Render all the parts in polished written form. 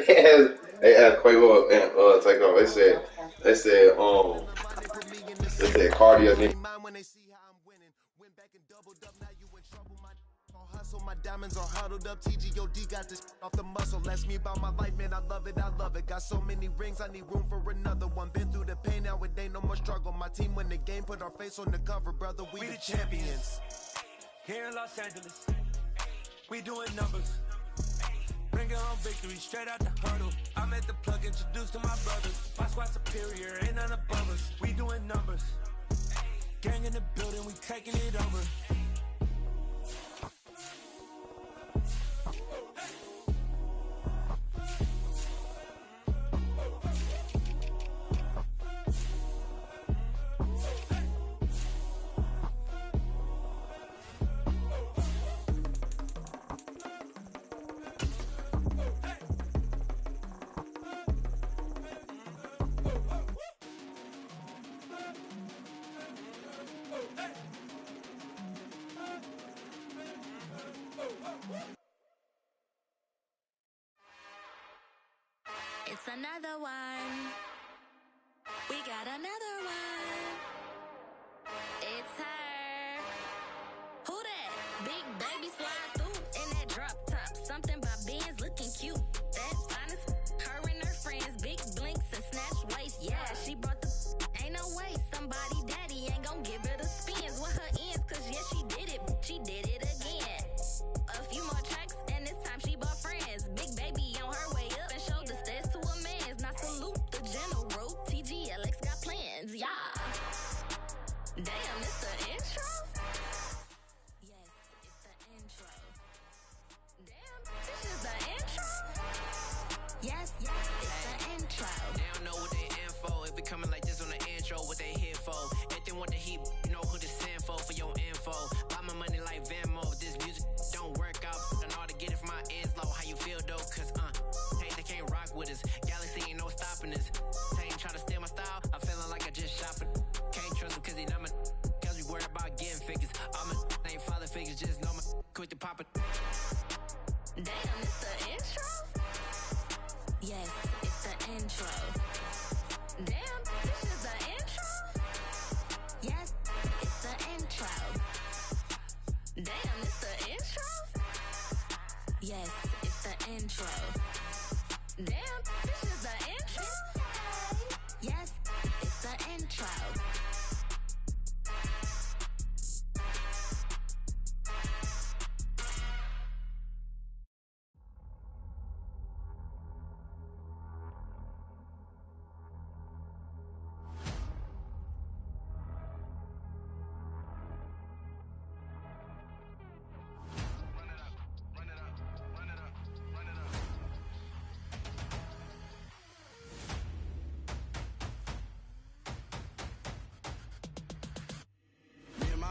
They asked Quavo and take off. They said cardio nigga. My diamonds are huddled up. TGOD got this off the muscle. Ask me about my life, man. I love it. I love it. Got so many rings, I need room for another one. Been through the pain, now it ain't no more struggle. My team win the game, put our face on the cover, brother. We the champions. Here in Los Angeles, we doing numbers. Bringing home victory straight out the hurdle. I'm at the plug, introduced to my brothers. My squad superior, ain't none above us. We doing numbers. Gang in the building, we taking it over. It's another one. We got another one. It's her. Who that? Big baby slide through in that drop top. Something by Benz looking cute. That's honest. Her and her friends, big blinks and snatch waist. Yeah, she brought the. Ain't no way somebody daddy ain't gon' give her the spins with her ends. Cause yeah, she did it. She did it again. A few more tracks and this time she bought friends. Big baby on her way up and showed the stairs to a man's. Now salute the general. TGLX got plans, yeah. Damn, it's the intro? Yes, it's the intro. Damn, this is the intro? Yes, it's the intro. They don't know what they in for. If we coming like this on the intro, what they here for? If they want the heat, you know who to send for your info. Buy my money like Venmo. This music don't work out. I know how to get it from my ends low. How you feel though? Cause hey, they can't rock with us. Galaxy ain't no stopping us. They ain't trying to steal my style. I'm feeling like I just shot for. Can't trust them cause they not my. Cause we worried about getting figures. All my ain't father figures. Just know my quick to pop it. Damn, it's the intro? Yes, it's the intro. Damn, this is the intro? Yes, it's the intro. Damn, it's the intro? Yes, it's the intro. Damn, this is the intro? Yes, it's the intro.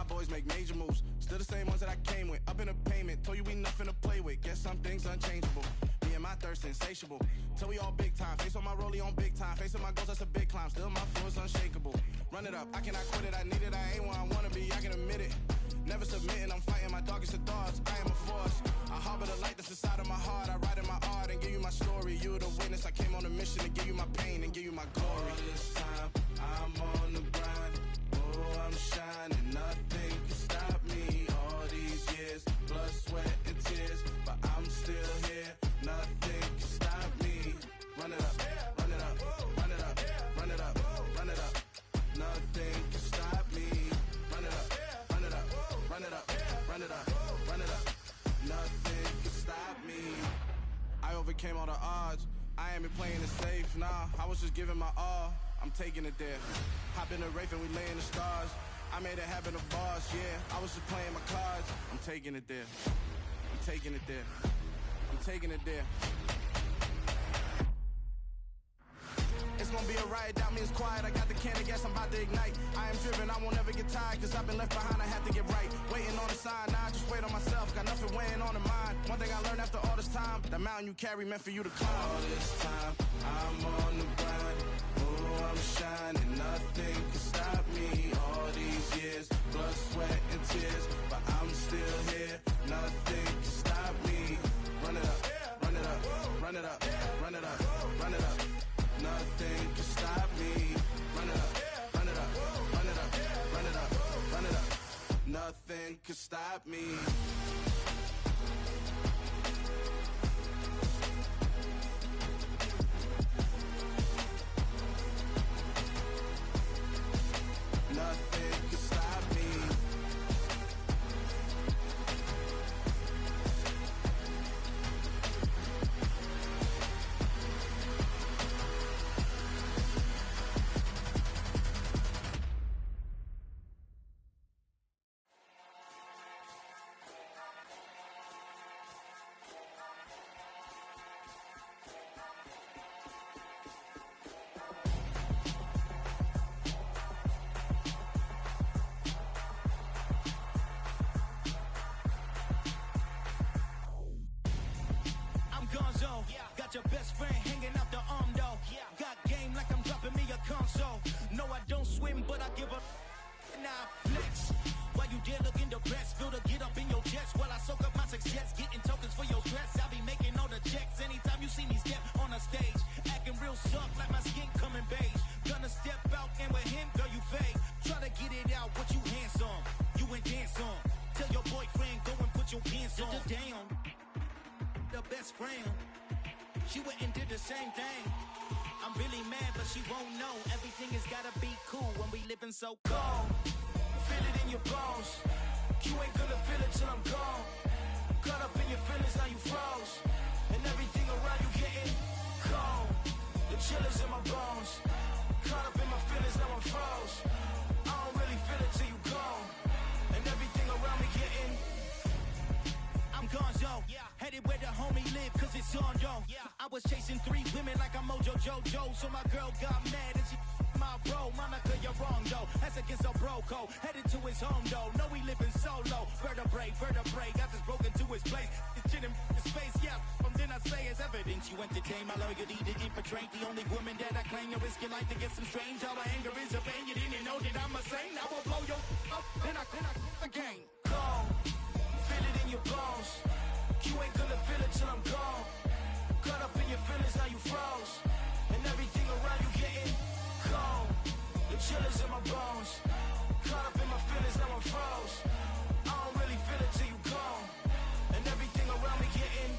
Boys make major moves, still the same ones that I came with. Up in a payment, told you we nothing to play with. Guess some things unchangeable. Me and my thirst insatiable. Till we all big time. Face on my rollie on big time. Facing my goals, that's a big climb. Still my flow is unshakable. Run it up, I cannot quit it. I need it, I ain't where I wanna be. I can admit it. Never submitting, I'm fighting my darkest of thoughts. I am a force. I harbor the light that's inside of my heart. I write in my art and give you my story. You the witness. I came on a mission to give you my pain and give you my glory. All this time, I'm on the grind. Oh, I'm shining. Nothing can stop me. All these years, blood, sweat, and tears. But I'm still here. Nothing can stop me. Run it up, run it up, run it up, run it up, run it up. Nothing can stop me. Run it up, run it up, run it up, run it up, run it up. Nothing can stop me. I overcame all the odds. I ain't been playing it safe, nah. I was just giving my all. I'm taking it there. Hop in the Wraith and we lay in the stars. I made it happen, the boss, yeah. I was just playing my cards. I'm taking it there. I'm taking it there. I'm taking it there. It's gonna be a riot, doubt me it's quiet. I got the can of gas, I'm about to ignite. I am driven, I won't ever get tired. Cause I've been left behind, I have to get right. Waiting on the sign, now I just wait on myself. Got nothing weighing on the mind. One thing I learned after all this time, the mountain you carry meant for you to climb. All this time, I'm on the grind. Oh, I'm shining, nothing can stop me. All these years, blood, sweat, and tears. But I'm still here, nothing can stop me. Run it up, run it up, run it up, run run it up, run it up. Nothing can stop me. Run it up, run it up, run it up, run it up, run it up. Nothing can stop me. Nothing can stop me. Got your best friend hanging out the arm though. Got game like I'm dropping me a console. No, I don't swim, but I give a nah flex. While you there looking depressed, feel the get up in your chest while I soak up my success, getting tokens for your stress. I be making all the checks anytime you see me step on a stage, acting real soft like my skin coming beige. Gonna step out and with him, girl, you fake. Try to get it out, what you handsome, you ain't dance on. Tell your boyfriend go and put your pants on. Down, the best friend. She went and did the same thing. I'm really mad, but she won't know. Everything has gotta be cool when we living so cold. Feel it in your bones. You ain't gonna feel it till I'm gone. Caught up in your feelings, now you froze. And everything around you getting cold. The chill is in my bones. Caught up in my feelings, now I'm froze. I don't really feel it till you gone. And everything around me getting I'm gonzo, headed where the homie live, cause it's on though. I was chasing 3 women like I'm Mojo Jojo, so my girl got mad and she my bro. Monica, you're wrong though, that's against a bro code. Headed to his home though, know we living solo. Vertebrae, got this broken to his place. It's chin in his face, yeah. From then I say it's evidence you entertain my loyalty to infiltrate. The only woman that I claim, you risk your life to get some strange. How my anger is a pain, you didn't know that I'm a saint. I will blow your up, then I again. Go. Feel it in your bones. You ain't gonna feel it till I'm gone. Caught up in your feelings, now you froze. And everything around you getting cold. The chill is in my bones. Caught up in my feelings, now I'm froze. I don't really feel it till you gone. And everything around me getting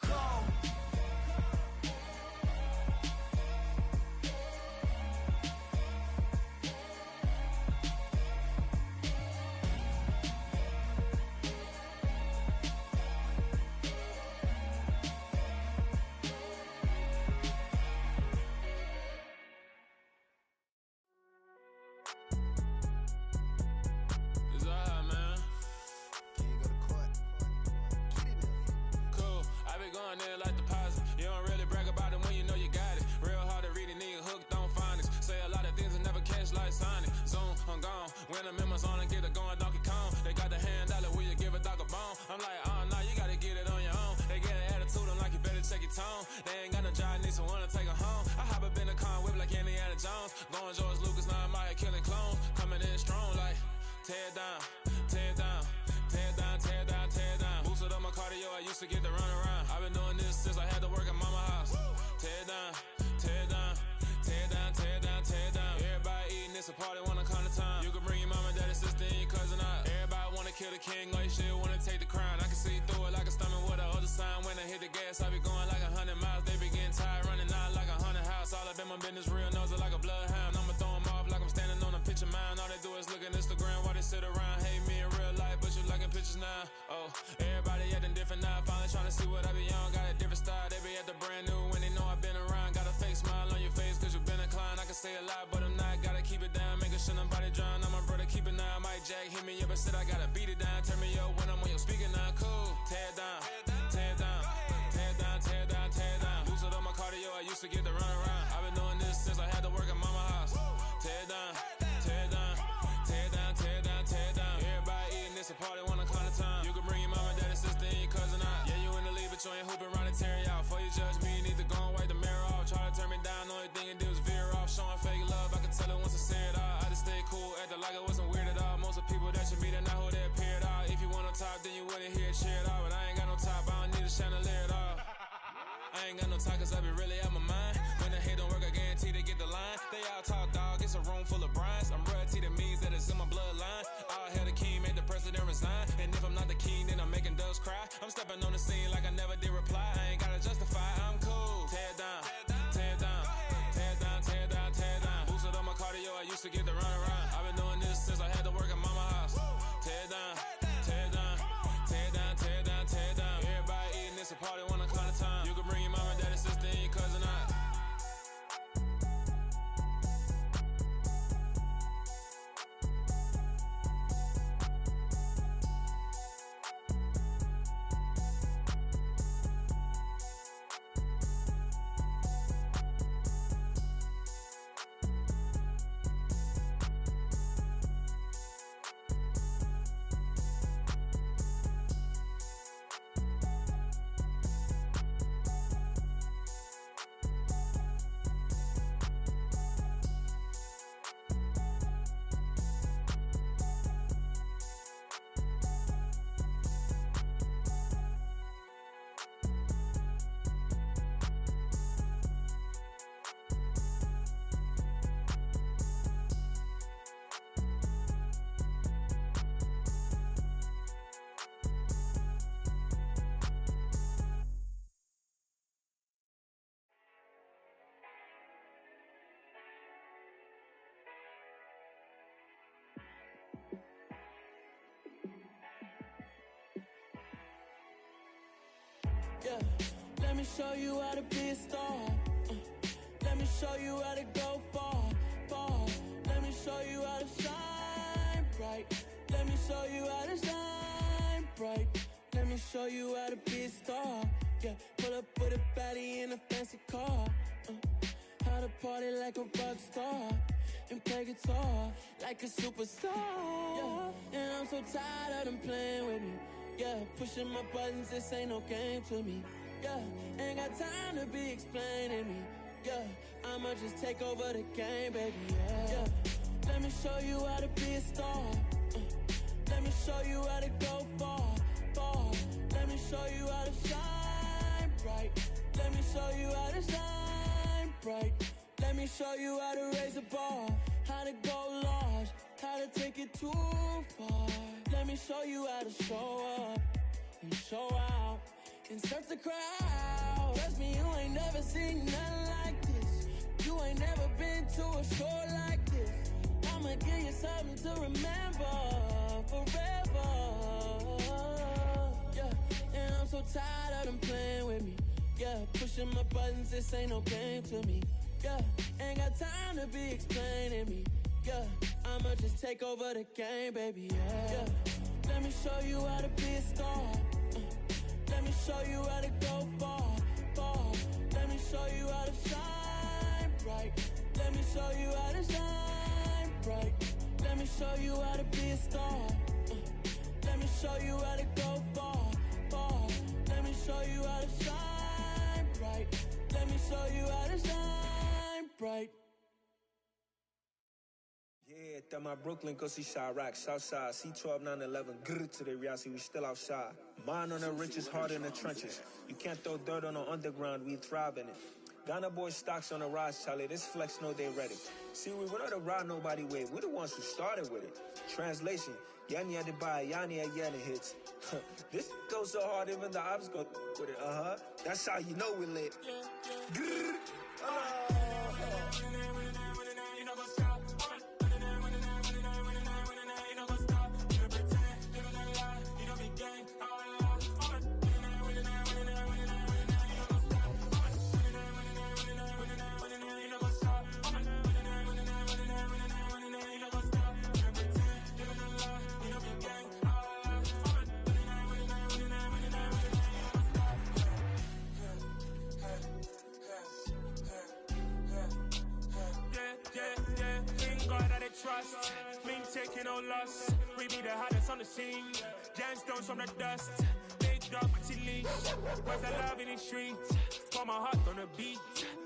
cold. When I'm in my zone and get it going Donkey Kong, they got the hand dollar, will you give a dog a bone? I'm like, oh no, you gotta get it on your own. They get an attitude, I'm like, you better check your tone. They ain't got no job, need someone to take her home. I hop up in the car, whip like Indiana Jones. Going George Lucas, now I'm out here killing clones. Coming in strong like, tear down, tear down, tear down, tear down, tear down. Boosted up my cardio, I used to get to run around. I've been doing this since I had to work at mama house. Tear down, tear down, tear down, tear down, tear down. Everybody eating, it's a party, wanna come to time. You can bring your mama, daddy, sister, and your cousin out. Everybody wanna kill the king, or you shit wanna take the crown. I can see through it like a stomach with a other sign. When I hit the gas, I be going like 100 miles. They be getting tired, running out like 100 house. All up in my business, real nose like a bloodhound. I'ma throw them off like I'm standing on a picture mound. All they do is look at Instagram while they sit around. Hate me in real life, but you liking pictures now. Oh, everybody acting different now. Finally trying to see what I be on. Got a different style, they be at the brand new when they know I've been around. Got a fake smile on your face, cause you been inclined. I can say a lot, but I'm not. Gotta keep it down, making sure nobody drown. I'm my brother, keep it now. Mike Jack hit me up and said I gotta beat it down. Turn me up when I'm on your speaker now. Cool, tear down, tear down, tear down, tear down, tear down. Boosted up my cardio, I used to get to run around. I've been doing this since I had to work at mama house. Tear down, tear down, tear down, tear down, tear down. Everybody eating, it's a party, wanna come to time. You can bring your mama, daddy, sister, and your cousin out. Yeah, you in the lead, but you ain't hooping around and tearing out. Before you judge me, you need to go and wipe the mirror off. Try to turn me down, only thing it did was veer off. Showing fake love, I can tell it once I say it all. I just stay cool, acting like it wasn't weird at all. Most of the people that you meet are not who they appear at all. If you wanna talk, then you wouldn't I ain't got no time cause I be really out my mind. When the hate don't work, I guarantee to get the line. They all talk dog, it's a room full of brines. I'm royalty, that means that it's in my bloodline. All hail the king, made the president resign. And if I'm not the king, then I'm making doves cry. I'm stepping on the scene like I never did reply. I ain't gotta justify, I'm cool. Tear down, tear down, tear down, tear down, tear down. Boosted on my cardio, I used to get the run around. I've been doing this since I had to work at mama house. Tear down, tear down, tear down, tear down, tear down. Everybody eating, it's a party, one o'clock of time. You can bring your mama, daddy, sister, and your cousin out. Yeah, let me show you how to be a star. Let me show you how to go far, far. Let me show you how to shine bright. Let me show you how to shine bright. Let me show you how to be a star. Yeah, pull up with a baddie in a fancy car. How to party like a rock star and play guitar like a superstar. Yeah, and I'm so tired of them playing with me. Yeah, pushing my buttons, this ain't no game to me. Yeah, ain't got time to be explaining me. Yeah, I'ma just take over the game, baby. Yeah, let me show you how to be a star. Let me show you how to go far, far. Let me show you how to shine bright. Let me show you how to shine bright. Let me show you how to raise a bar, how to go large, how to take it too far. Let me show you how to show up and show out and surf the crowd. Trust me, you ain't never seen nothing like this. You ain't never been to a show like this. I'ma give you something to remember forever. Yeah, and I'm so tired of them playing with me. Yeah, pushing my buttons, this ain't no game to me. Yeah, ain't got time to be explaining me. Yeah, I'ma just take over the game, baby. Yeah, let me show you how to be a star. Let me show you how to go far, far. Let me show you how to shine bright. Let me show you how to shine bright. Let me show you how to be a star. Let me show you how to go far, far. Let me show you how to shine bright. Let me show you how to shine bright. Yeah, that my Brooklyn, go see Chirac, Southside, C12, 911, grrr to the reality, we still outside. Mine on the richest, heart in the trenches. You can't throw dirt on the underground, we thrive in it. Ghana boy stocks on the rise, Charlie, this flex know they ready. See, we don't ride nobody with, we the ones who started with it. Translation, Yani had to buy, Yani had Yanni hits. This goes so hard, even the ops go with it, That's how you know we lit. Grrr, trust, clean taking no loss. We be the hottest on the scene. Gemstones from the dust. Big dog, pretty leash. Where's the love in the streets? Pour my heart on the beat.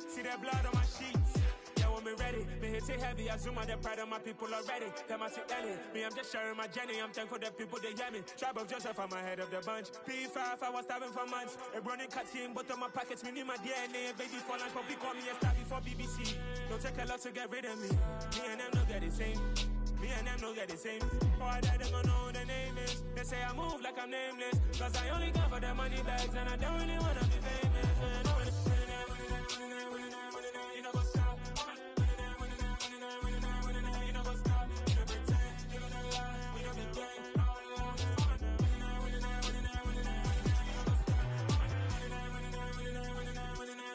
See that blood on my sheets. Yeah, know when me ready. Me hit it heavy, I zoom out the pride of my people already. Them I see Ellie, me I'm just sharing my journey. I'm thankful that people they hear me. Tribe of Joseph, I'm ahead of the bunch. P5, I was starving for months. A running cut in, but on my pockets, me need my DNA. Baby for lunch, but call me a star before BBC. Don't take a lot to get rid of me. Me and them don't get the same. Me and them don't get the same. For I die, they gon' know who the name is. They say I move like I'm nameless. Cause I only got for the money bags, and I don't really wanna be famous. You know what's up? You know what's up? You know pretend. You know the lie. We don't be gang.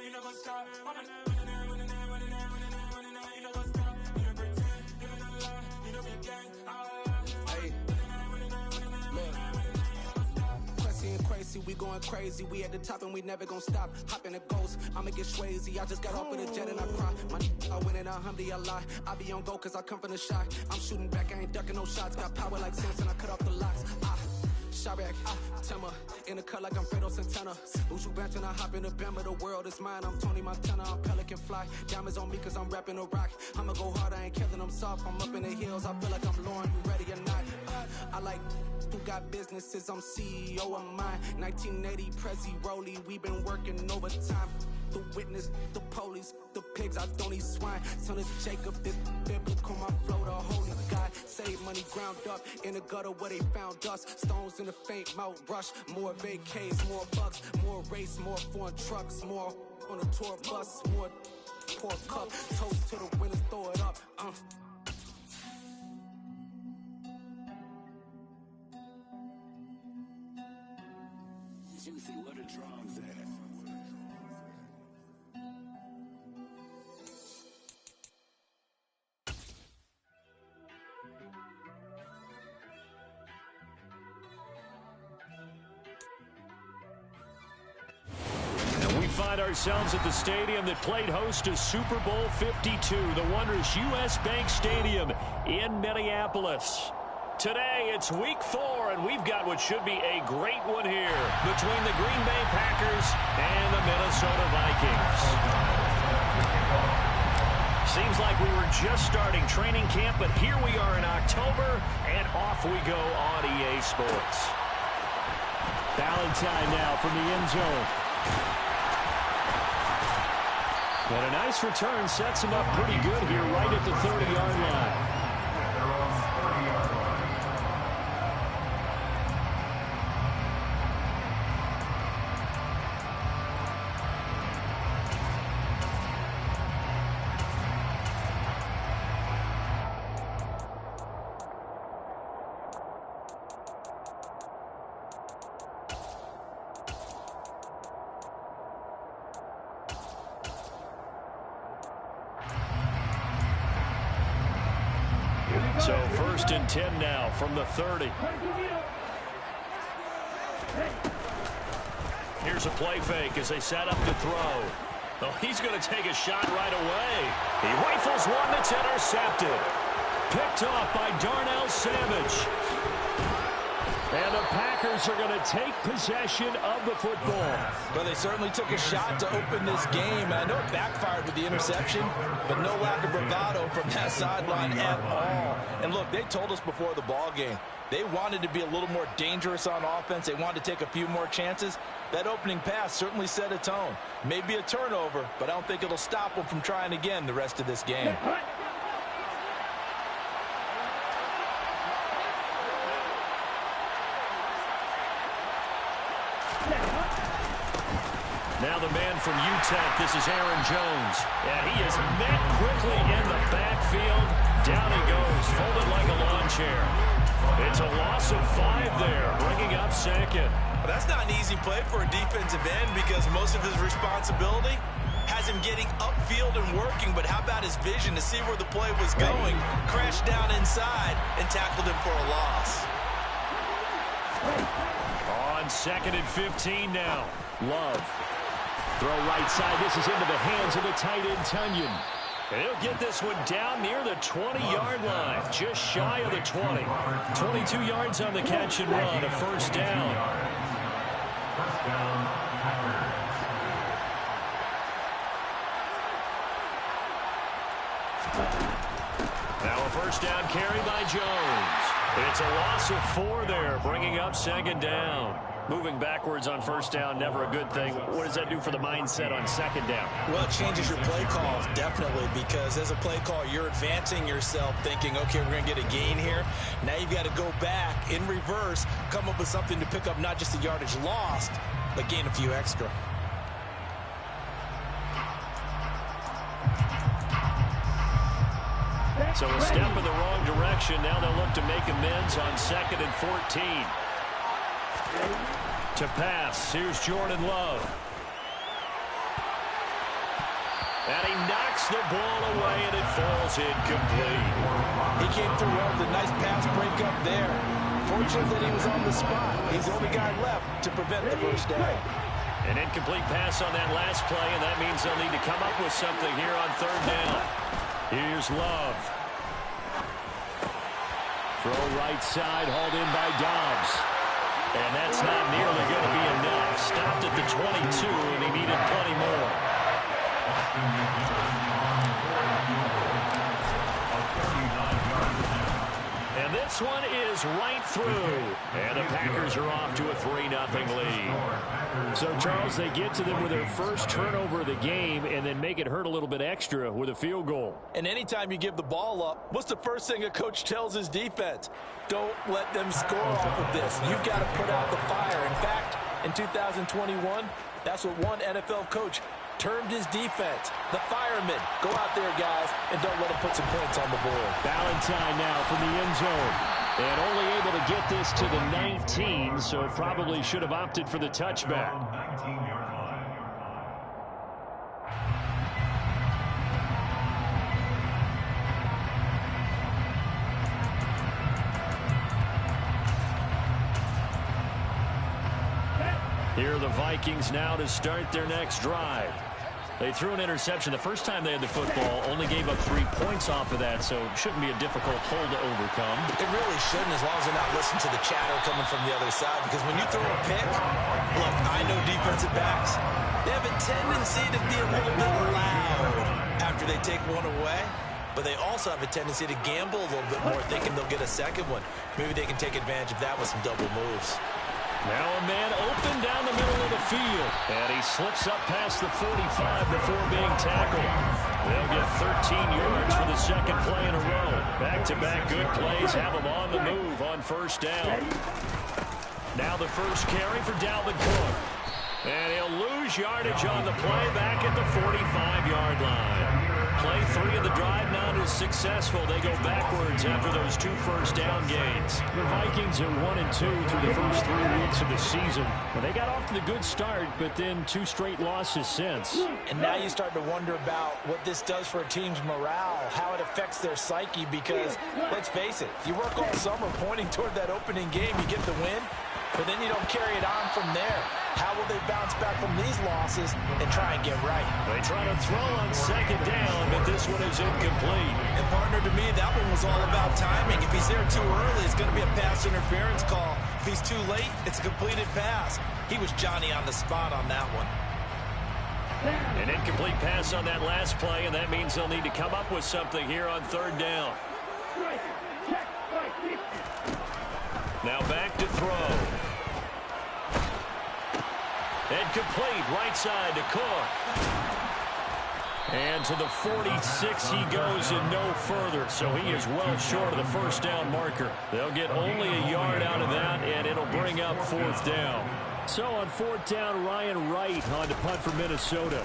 You know what's up? Crazy, we going crazy. We at the top and we never gon' stop. Hop in the ghost, I'ma get swayzy. I just got off with a jet and I cry. I win in a Humvee, I lie. I be on go cause I come from the shot. I'm shooting back, I ain't ducking no shots. Got power like Samson, I cut off the locks. Chirac, Timmer, in the cut like I'm Fredo Santana. Uju Banton, I hop in the Bama, the world is mine. I'm Tony Montana, I'm Pelican Fly. Diamonds on me cause I'm rapping a rock. I'ma go hard, I ain't killing them soft. I'm up in the hills, I feel like I'm Lauren, you ready or not? I like who got businesses, I'm CEO of mine. 1980 Prezi Rolly, we been working overtime. The witness, the police, the pigs, I don't eat swine. Son of Jacob, this biblical, my flow, the holy God. Save money ground up in the gutter where they found us. Stones in the faint mouth rush. More vacays, more bucks, more race, more foreign trucks, more on a tour bus, more poor cup. Toast to the winners, throw it up. Juicy, what a drums at. Find ourselves at the stadium that played host to Super Bowl 52, the wondrous U.S. Bank Stadium in Minneapolis. Today, it's week 4, and we've got what should be a great one here between the Green Bay Packers and the Minnesota Vikings. Seems like we were just starting training camp, but here we are in October, and off we go on EA Sports. Valentine now from the end zone. And a nice return sets him up pretty good here right at the 30-yard line. So 1st and 10 now from the 30. Here's a play fake as they set up to throw. Oh, he's going to take a shot right away. He rifles one that's intercepted. Picked off by Darnell Savage. And the Packers are going to take possession of the football. Well, they certainly took a shot to open this game. I know it backfired with the interception, but no lack of bravado from that sideline at all. And look, they told us before the ball game, they wanted to be a little more dangerous on offense. They wanted to take a few more chances. That opening pass certainly set a tone. Maybe a turnover, but I don't think it'll stop them from trying again the rest of this game. Now the man from UTEP, this is Aaron Jones. And he is met quickly in the backfield. Down he goes, folded like a lawn chair. It's a loss of 5 there, bringing up 2nd. Well, that's not an easy play for a defensive end because most of his responsibility has him getting upfield and working, but how about his vision to see where the play was going, crashed down inside, and tackled him for a loss. On 2nd and 15 now. Love. Throw right side. This is into the hands of the tight end, Tunyon. And he'll get this one down near the 20-yard line, just shy of the 20. 22 yards on the catch and run, a 1st down. first down carry by Jones. It's a loss of 4 there, bringing up second down. Moving backwards on first down, never a good thing. What does that do for the mindset on second down? Well, it changes your play calls, definitely, because as a play call, you're advancing yourself thinking, okay, we're going to get a gain here. Now you've got to go back in reverse, come up with something to pick up not just the yardage lost, but gain a few extra. So a step in the wrong direction. Now they'll look to make amends on 2nd and 14. To pass, here's Jordan Love. And he knocks the ball away, and it falls incomplete. He came through well with a nice pass breakup there. Fortunate that he was on the spot. He's the only guy left to prevent the first down. An incomplete pass on that last play, and that means they'll need to come up with something here on 3rd down. Here's Love. Throw right side, hauled in by Dobbs. And that's not nearly going to be enough. Stopped at the 22, and he needed plenty more. And this one is right through. And the Packers are off to a 3-0 lead. So, Charles, they get to them with their first turnover of the game and then make it hurt a little bit extra with a field goal. And anytime you give the ball up, what's the first thing a coach tells his defense? Don't let them score off of this. You've got to put out the fire. In fact, in 2021, that's what one NFL coach termed his defense, the firemen. Go out there, guys, and don't let them put some points on the board. Valentine now from the end zone. And only able to get this to the 19, so probably should have opted for the touchback. Here are the Vikings now to start their next drive. They threw an interception the first time they had the football, only gave up 3 points off of that, so it shouldn't be a difficult hole to overcome. It really shouldn't, as long as they're not listening to the chatter coming from the other side, because when you throw a pick, look, I know defensive backs, they have a tendency to be a little bit loud after they take one away, but they also have a tendency to gamble a little bit more, thinking they'll get a second one. Maybe they can take advantage of that with some double moves. Now a man open down the middle of the field. And he slips up past the 45 before being tackled. They'll get 13 yards for the second play in a row. Back-to-back good plays have them on the move on first down. Now the first carry for Dalvin Cook. And he'll lose yardage on the play back at the 45-yard line. Play 3 of the drive not as successful. They go backwards after those 2 first-down gains. The Vikings are 1-2 through the first 3 weeks of the season. And they got off to the good start, but then 2 straight losses since. And now you start to wonder about what this does for a team's morale, how it affects their psyche, because, let's face it, you work all summer pointing toward that opening game, you get the win, but then you don't carry it on from there. How will they bounce back from these losses and try and get right? They try to throw on second down, but this one is incomplete. And partner, to me, that one was all about timing. If he's there too early, it's going to be a pass interference call. If he's too late, it's a completed pass. He was Johnny on the spot on that one. An incomplete pass on that last play, and that means they'll need to come up with something here on 3rd down. Now back to throw. And complete right side to Cook. And to the 46 he goes and no further. So he is well short of the first down marker. They'll get only a yard out of that, and it'll bring up 4th down. So on 4th down, Ryan Wright on to punt for Minnesota.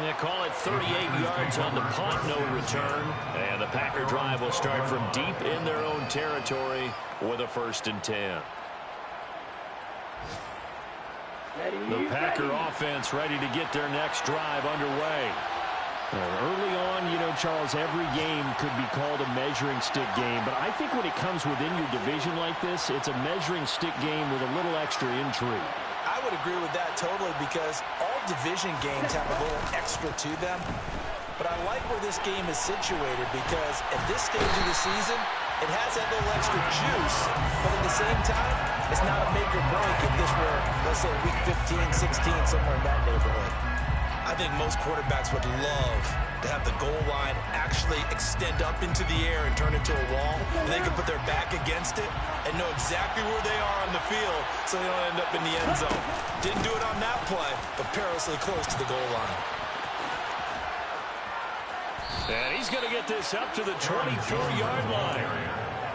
They call it 38 yards on the punt, no return. And the Packer drive will start from deep in their own territory with a 1st and 10. The Packer offense ready to get their next drive underway. Early on, you know, Charles, every game could be called a measuring stick game. But I think when it comes within your division like this, it's a measuring stick game with a little extra intrigue. I would agree with that totally, because all division games have a little extra to them. But I like where this game is situated, because at this stage of the season, it has that little extra juice, but at the same time, it's not a make or break if this were, let's say, week 15, 16, somewhere in that neighborhood. I think most quarterbacks would love to have the goal line actually extend up into the air and turn into a wall, and they can put their back against it and know exactly where they are on the field so they don't end up in the end zone. Didn't do it on that play, but perilously close to the goal line. And he's going to get this up to the 24-yard line.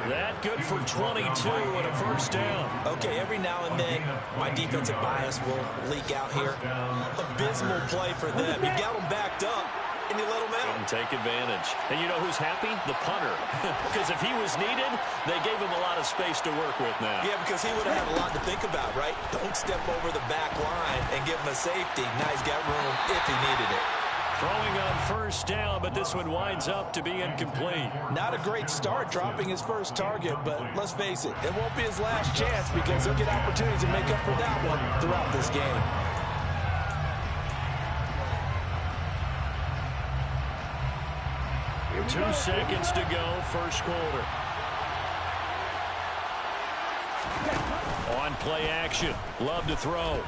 That good for 22 and a first down. Okay, every now and then, my defensive bias will leak out here. Abysmal play for them. You got them backed up, and you let them out. Couldn't take advantage. And you know who's happy? The punter. Because if he was needed, they gave him a lot of space to work with now. Yeah, because he would have had a lot to think about, right? Don't step over the back line and give him a safety. Now he's got room if he needed it. Throwing on first down, but this one winds up to be incomplete. Not a great start dropping his first target, but let's face it, it won't be his last chance because he'll get opportunities to make up for that one throughout this game. Two seconds to go, first quarter. On play action, Love to throw.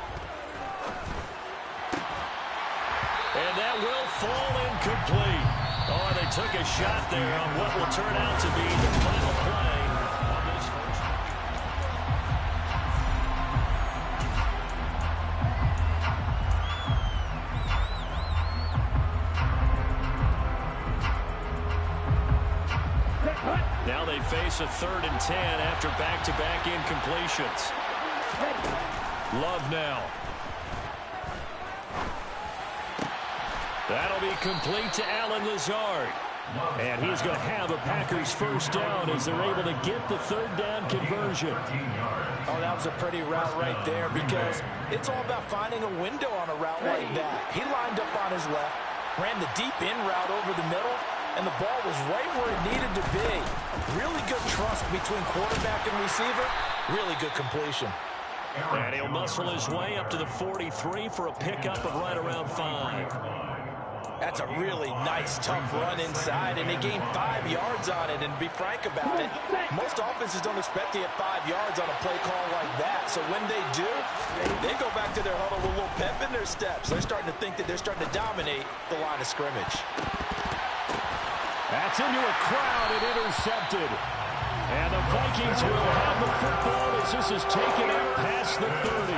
And that will fall incomplete. Oh, they took a shot there on what will turn out to be the final play of this first. Now they face a 3rd and 10 after back-to-back incompletions. Love now. That'll be complete to Allen Lazard. And he's going to have a Packers first down as they're able to get the 3rd down conversion. Oh, that was a pretty route right there because it's all about finding a window on a route like that. He lined up on his left, ran the deep in route over the middle, and the ball was right where it needed to be. Really good trust between quarterback and receiver. Really good completion. And he'll muscle his way up to the 43 for a pickup of right around 5. That's a really nice, tough run inside, and they gained 5 yards on it. And to be frank about it, most offenses don't expect to get 5 yards on a play call like that. So when they do, they go back to their huddle with a little pep in their steps. They're starting to think that they're starting to dominate the line of scrimmage. That's into a crowd and intercepted. And the Vikings will have the football as this is taken out past the 30.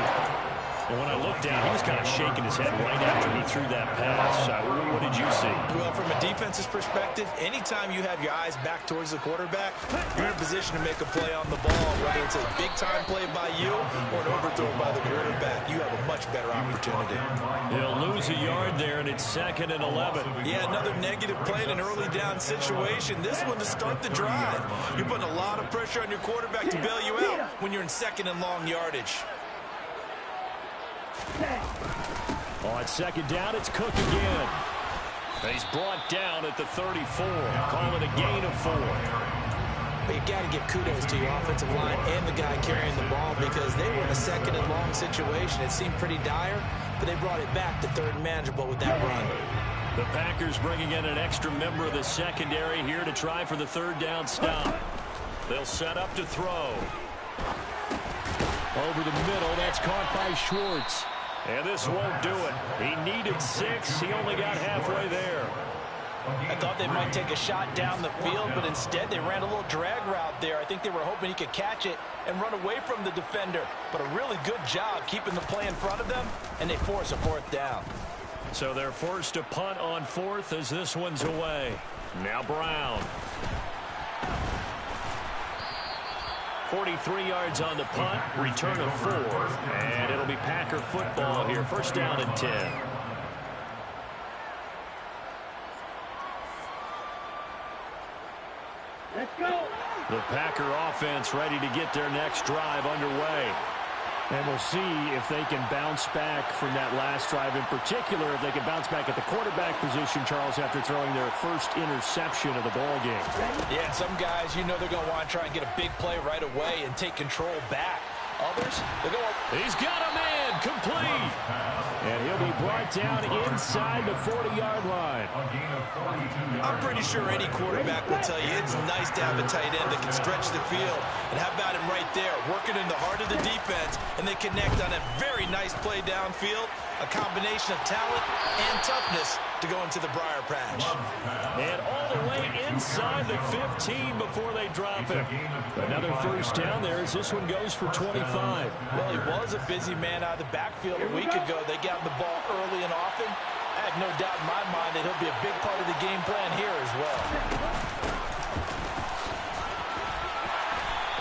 And when I looked down, he was kind of shaking his head right after he threw that pass. What did you see? Well, from a defense's perspective, anytime you have your eyes back towards the quarterback, you're in a position to make a play on the ball, whether it's a big-time play by you or an overthrow by the quarterback. You have a much better opportunity. He'll lose a yard there, and it's 2nd and 11. Yeah, another negative play in an early down situation. This one to start the drive. You're putting a lot of pressure on your quarterback to bail you out when you're in 2nd and long yardage. On 2nd down, it's Cook again. And he's brought down at the 34. Call it a gain of 4. But you got to give kudos to your offensive line and the guy carrying the ball because they were in a 2nd and long situation. It seemed pretty dire, but they brought it back to 3rd and manageable with that run. The Packers bringing in an extra member of the secondary here to try for the 3rd down stop. They'll set up to throw. Over the middle, that's caught by Schwartz. And this won't do it. He needed 6. He only got halfway there. I thought they might take a shot down the field, but instead they ran a little drag route there. I think they were hoping he could catch it and run away from the defender. But a really good job keeping the play in front of them, and they force a 4th down. So they're forced to punt on 4th as this one's away. Now Brown. 43 yards on the punt, return of 4, and it'll be Packer football here. First down and 10. Let's go. The Packer offense ready to get their next drive underway. And we'll see if they can bounce back from that last drive. In particular, if they can bounce back at the quarterback position, Charles, after throwing their first interception of the ball game. Yeah, and some guys, you know they're going to want to try and get a big play right away and take control back. Others, they're going to... He's got a man, complete. And he'll be brought down inside the 40-yard line. I'm pretty sure any quarterback will tell you it's nice to have a tight end that can stretch the field. And how about him right there, working in the heart of the defense, and they connect on a very nice play downfield. A combination of talent and toughness to go into the briar patch. And all the way inside the 15 before they drop it. Another first down there as this one goes for 25. Well, he was a busy man out of the backfield a week ago. They got the ball early and often. I have no doubt in my mind that he'll be a big part of the game plan here as well.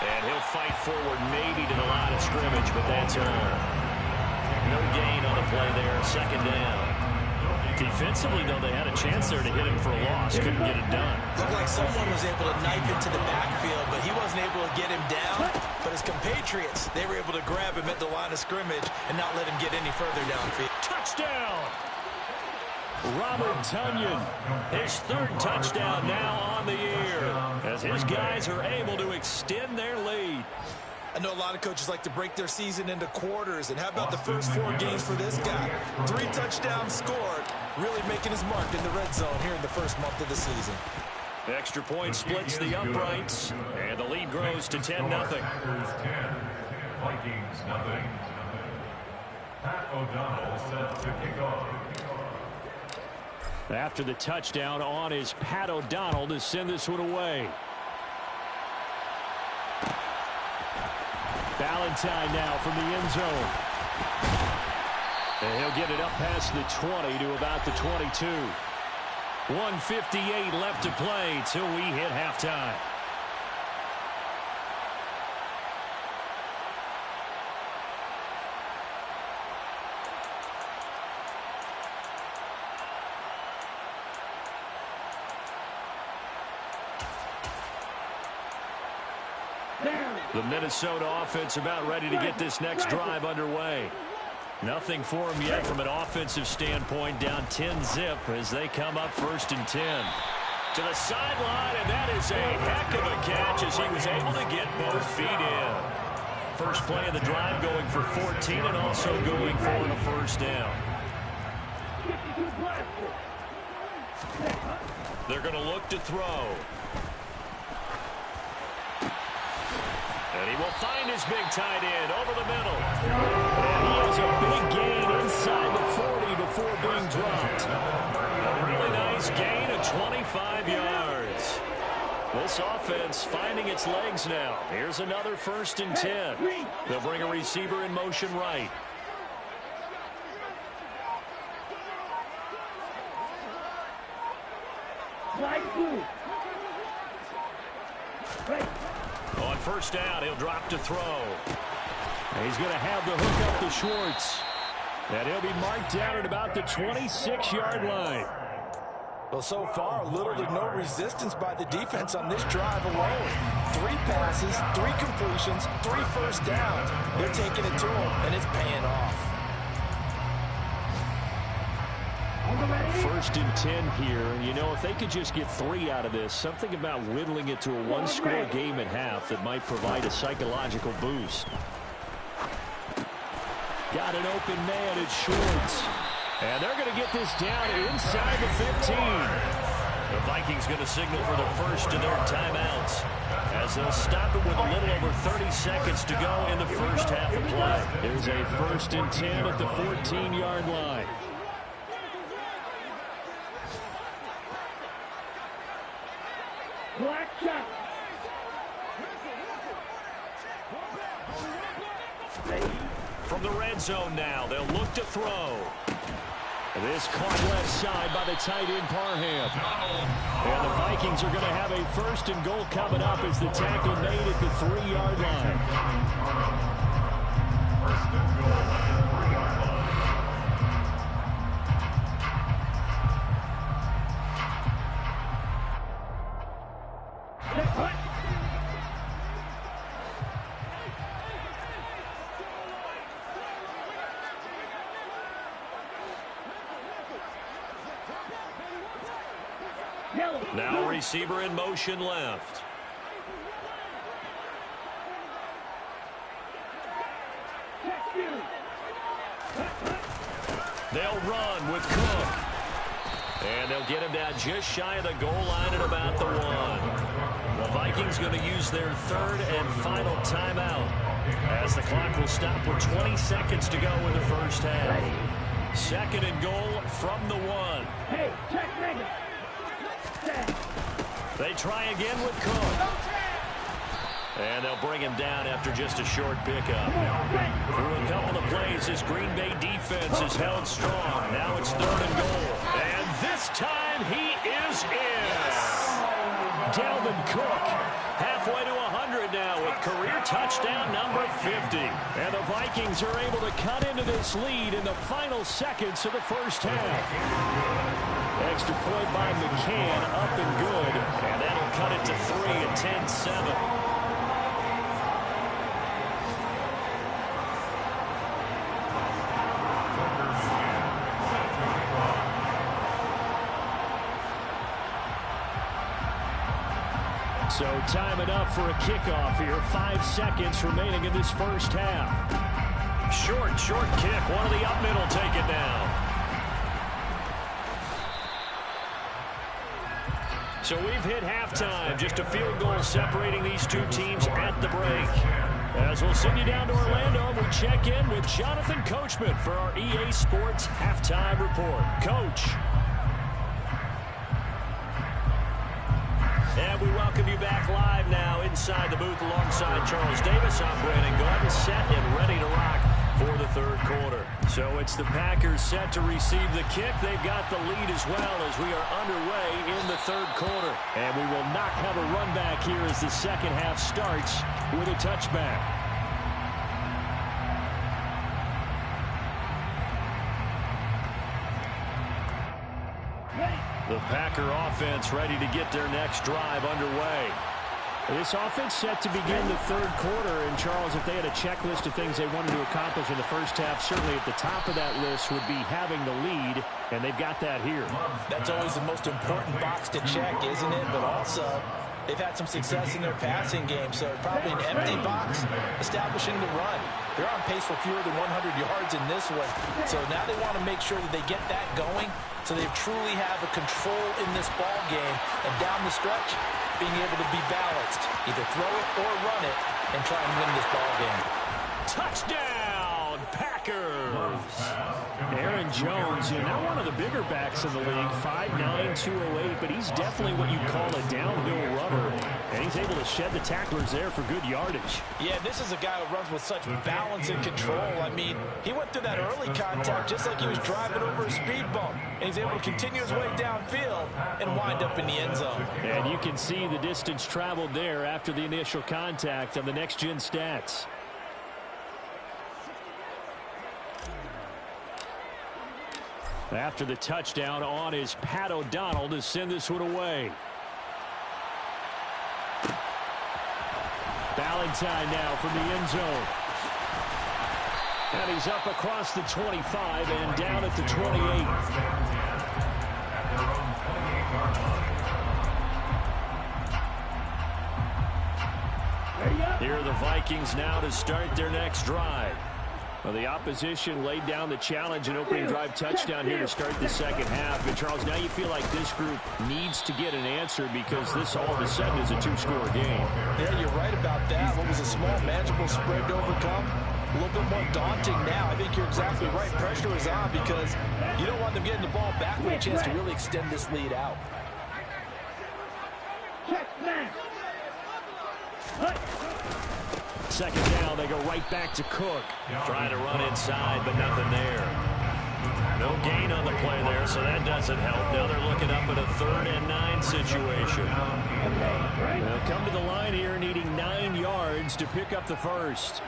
And he'll fight forward maybe to the line of scrimmage, but that's all. No gain on the play there, second down. Defensively, though, they had a chance there to hit him for a loss. Couldn't get it done. Looked like someone was able to knife into the backfield, but he wasn't able to get him down. But his compatriots, they were able to grab him at the line of scrimmage and not let him get any further downfield. Touchdown! Robert Tonyan, his third touchdown now on the year, as his guys are able to extend their lead. I know a lot of coaches like to break their season into quarters, and how about the first 4 games for this guy? 3 touchdowns scored, really making his mark in the red zone here in the first month of the season. The extra point splits the uprights, and the lead grows to 10-0. Vikings nothing. Pat O'Donnell set to kick off. After the touchdown on is Pat O'Donnell to send this one away. Valentine now from the end zone. And he'll get it up past the 20 to about the 22. 1:58 left to play till we hit halftime. The Minnesota offense about ready to get this next drive underway. Nothing for them yet from an offensive standpoint, down 10-zip as they come up 1st and 10. To the sideline, and that is a heck of a catch as he was able to get both feet in. First play of the drive going for 14 and also going for a first down. They're going to look to throw. And he will find his big tight end over the middle. And he has a big gain inside the 40 before being dropped. A really nice gain of 25 yards. This offense finding its legs now. Here's another 1st and 10. They'll bring a receiver in motion right. On first down, he'll drop to throw. And he's going to have the hook up to Schwartz. And he'll be marked down at about the 26-yard line. Well, so far, little to no resistance by the defense on this drive alone. 3 passes, 3 completions, 3 first downs. They're taking it to him, and it's paying off. 1st and 10 here. And, you know, if they could just get 3 out of this, something about whittling it to a 1-score game at half that might provide a psychological boost. Got an open man at Schwartz. And they're going to get this down inside the 15. The Vikings going to signal for the first of their timeouts as they'll stop it with a little over 30 seconds to go in the first half of play. There's a 1st and 10 at the 14-yard line. From the red zone now, they'll look to throw. This caught left side by the tight end Parham. And the Vikings are going to have a 1st and goal coming up as the tackle made at the 3-yard line. 1st and goal at the 3-yard line. Now receiver in motion left. They'll run with Cook. And they'll get him down just shy of the goal line at about the 1. The Vikings going to use their 3rd and final timeout as the clock will stop with 20 seconds to go in the first half. Second and goal from the 1. Hey, check nigga. They try again with Cook. And they'll bring him down after just a short pickup. Through a couple of plays, this Green Bay defense is held strong. Now it's third and goal. And this time he is in. Dalvin Cook halfway to 100 now with career touchdown number 50. And the Vikings are able to cut into this lead in the final seconds of the first half. Extra point by McCann, up and good. And that'll cut it to 3 at 10-7. So time enough for a kickoff here. 5 seconds remaining in this first half. Short kick. One of the up middle take it down. So we've hit halftime. Just a field goal separating these two teams at the break. As we'll send you down to Orlando, we check in with Jonathan Coachman for our EA Sports Halftime Report. Coach. And we welcome you back live now inside the booth alongside Charles Davis. I'm Brandon Gordon, set and ready to rock for the third quarter. So it's the Packers set to receive the kick. They've got the lead as well as we are underway in the third quarter. And we will not have a run back here as the second half starts with a touchback. The Packer offense ready to get their next drive underway. This offense set to begin the third quarter. And, Charles, if they had a checklist of things they wanted to accomplish in the first half, certainly at the top of that list would be having the lead, and they've got that here. That's always the most important box to check, isn't it? But also, they've had some success in their passing game, so probably an empty box establishing the run. They're on pace for fewer than 100 yards in this one. So now they want to make sure that they get that going so they truly have a control in this ball game. And down the stretch, being able to be balanced. Either throw it or run it and try and win this ball game. Touchdown, Packers! Aaron Jones, not one of the bigger backs in the league, 5'9", 208, but he's definitely what you call a downhill runner. And he's able to shed the tacklers there for good yardage. Yeah, this is a guy who runs with such balance and control. I mean, he went through that early contact just like he was driving over a speed bump. And he's able to continue his way downfield and wind up in the end zone. And you can see the distance traveled there after the initial contact on the next-gen stats. After the touchdown, on is Pat O'Donnell to send this one away. Valentine now from the end zone. And he's up across the 25 and down at the 28. Here are the Vikings now to start their next drive. Well, the opposition laid down the challenge and opening drive touchdown here to start the second half. But, Charles, now you feel like this group needs to get an answer because this all of a sudden is a two-score game. Yeah, you're right about that. What was a small, manageable spread to overcome? A little bit more daunting now. I think you're exactly right. Pressure is on because you don't want them getting the ball back with a chance to really extend this lead out. Second down, they go right back to Cook. Trying to run inside, but nothing there. No gain on the play there, so that doesn't help. Now they're looking up at a 3rd and 9 situation. They'll come to the line here needing 9 yards to pick up the first.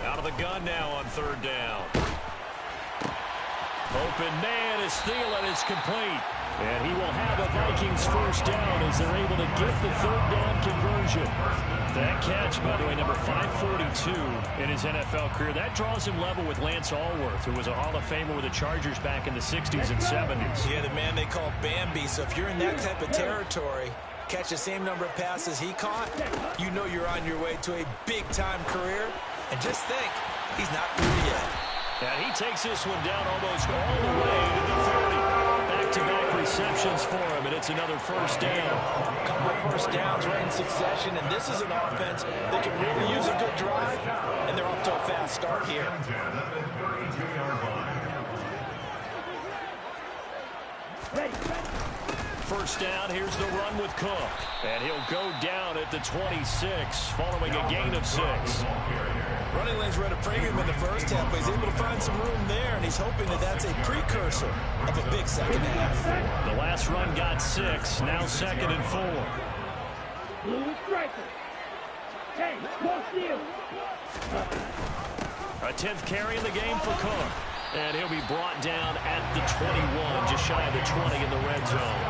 Out of the gun now on 3rd down. Open man is Thielen is complete. And he will have a Vikings first down as they're able to get the 3rd down conversion. That catch, by the way, number 542 in his NFL career. That draws him level with Lance Allworth, who was a Hall of Famer with the Chargers back in the 60s and 70s. Yeah, the man they call Bambi. So if you're in that type of territory, catch the same number of passes he caught, you know you're on your way to a big-time career. And just think, he's not through yet. And he takes this one down almost all the way to the 30. Back-to-back receptions for him, and it's another first down. A couple of first downs right in succession, and this is an offense that can really use a good drive, and they're off to a fast start here. First down, here's the run with Cook. And he'll go down at the 26, following a gain of 6. Running lanes were at a premium in the first half, but he's able to find some room there, and he's hoping that that's a precursor of a big second half. The last run got 6, now 2nd and 4. A 10th carry in the game for Cook. And he'll be brought down at the 21, just shy of the 20 in the red zone.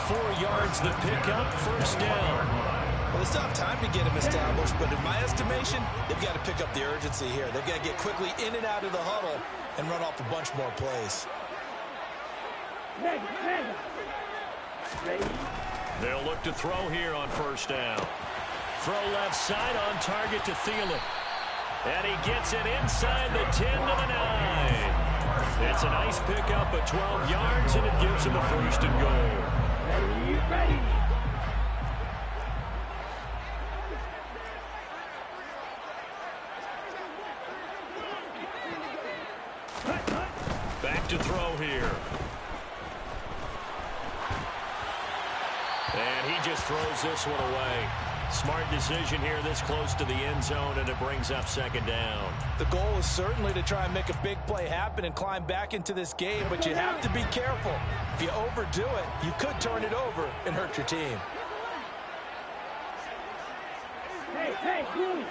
4 yards the pickup, first down. Well, they still have time to get him established, but in my estimation, they've got to pick up the urgency here. They've got to get quickly in and out of the huddle and run off a bunch more plays. They'll look to throw here on first down. Throw left side on target to Thielen. And he gets it inside the 10 to the 9. It's a nice pickup of 12 yards, and it gives him a first and goal. Back to throw here. And he just throws this one away. Smart decision here this close to the end zone, and it brings up second down. The goal is certainly to try and make a big play happen and climb back into this game, but you have to be careful. If you overdo it, you could turn it over and hurt your team. Hey, blue.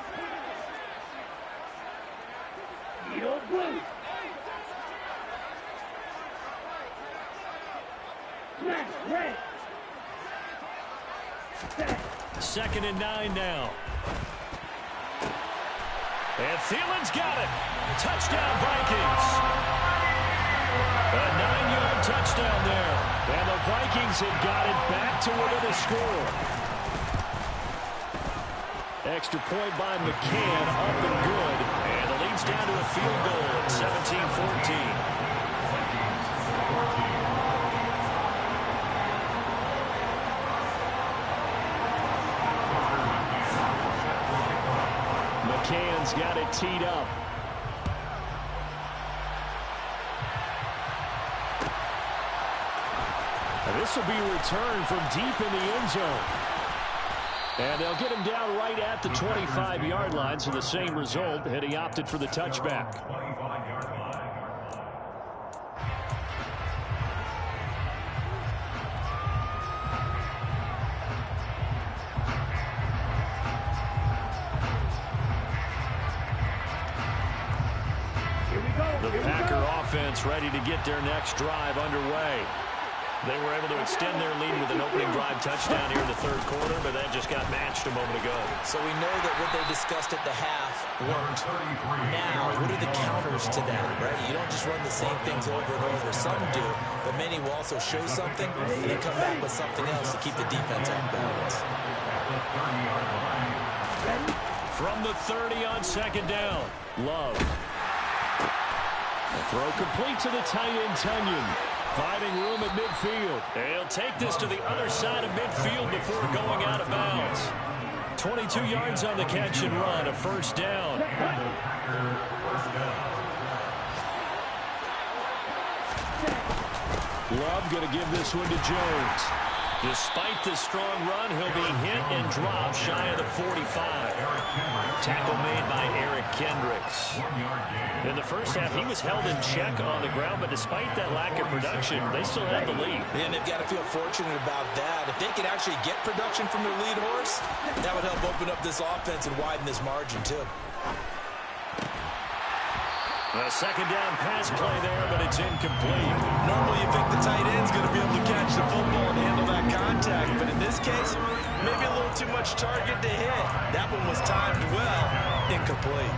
You're blue. Red. 2nd and 9 now. And Thielen's got it. Touchdown, Vikings. A 9-yard touchdown there. And the Vikings have got it back to within a score. Extra point by McCann, up and good. And the lead's down to a field goal at 17-14. McCann's got it teed up. And this will be returned from deep in the end zone. And they'll get him down right at the 25-yard line, so the same result, and he opted for the touchback. The Packer offense ready to get their next drive underway. They were able to extend their lead with an opening drive touchdown here in the third quarter, but that just got matched a moment ago. So we know that what they discussed at the half worked. Now, what are the counters to that, right? You don't just run the same things over and over. Some do, but many will also show something and then come back with something else to keep the defense off balance. From the 30 on second down, Love. The throw complete to the tight end, Tunyon. Finding room at midfield. And he'll take this to the other side of midfield before going out of bounds. 22 yards on the catch and run, a first down. Love going to give this one to Jones. Despite the strong run, he'll be hit and dropped shy of the 45. Tackle made by Eric Kendricks. In the first half, he was held in check on the ground, but despite that lack of production, they still had the lead. And they've got to feel fortunate about that. If they could actually get production from their lead horse, that would help open up this offense and widen this margin, too. A second down pass play there, but it's incomplete. Normally you think the tight end's going to be able to catch the football and handle that contact, but in this case, maybe a little too much target to hit. That one was timed well. Incomplete.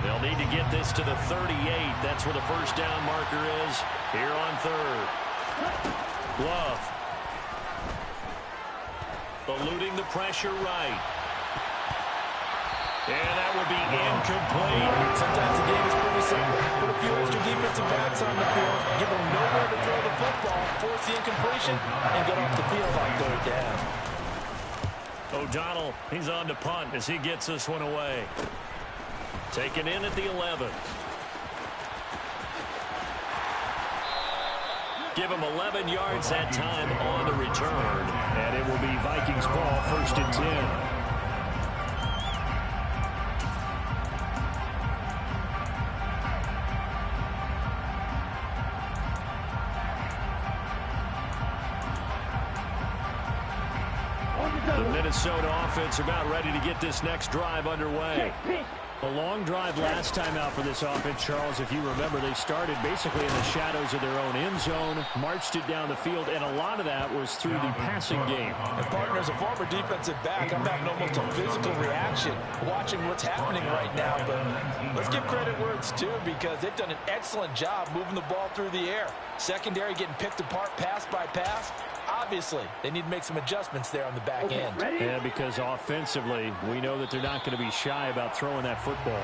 They'll need to get this to the 38. That's where the first down marker is here on third. Love. Eluding the pressure right. And that will be incomplete. Sometimes the game is pretty simple. Put a few extra defensive backs on the field, give them nowhere to throw the football, force the incompletion, and get off the field on third down. O'Donnell, he's on to punt as he gets this one away. Taken in at the 11. Give him 11 yards that time on the return. And it will be Vikings ball, 1st and 10. The Minnesota offense about ready to get this next drive underway. A long drive last time out for this offense, Charles. If you remember, they started basically in the shadows of their own end zone, marched it down the field, and a lot of that was through the passing game. And partner, as a former defensive back, I'm having almost a physical reaction watching what's happening right now. But let's give credit where it's due, because they've done an excellent job moving the ball through the air. Secondary getting picked apart pass by pass. Obviously, they need to make some adjustments there on the back end. Yeah, because offensively, we know that they're not going to be shy about throwing that football.